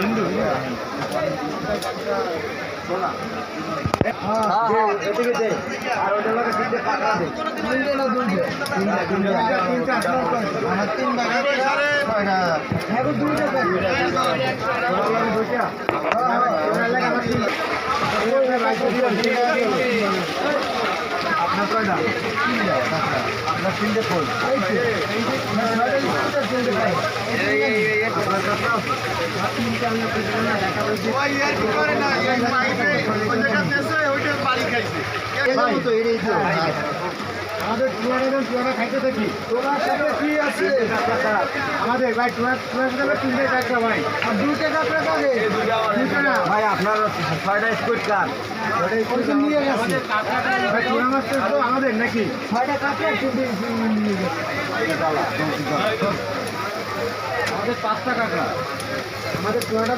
হিন্দু এদিকে দে আর ওটা লাগে তিনটে পাকা দে তিনটে না দুইটে তিনটে আমার তিন ভাগ ছয়টা হ্যাঁ গো দুইটা দুইটা আপনার কয়টা আপনার তিনটে ফোন আমাদের টুয়ারা খাইতে থাকি তোমার সাথে কি আছে আমাদের ভাই টুয়ার সাথে তিনটে টাকা ভাই আর দুটো টাকা থাকে ভাই আপনার ছয়টা স্কুট কার নিয়ে গেছে ভাই টুয়া মাস্টার তো আমাদের নাকি ছয়টা কাপড় আমাদের 5 টাকা আমাদের টুয়াটা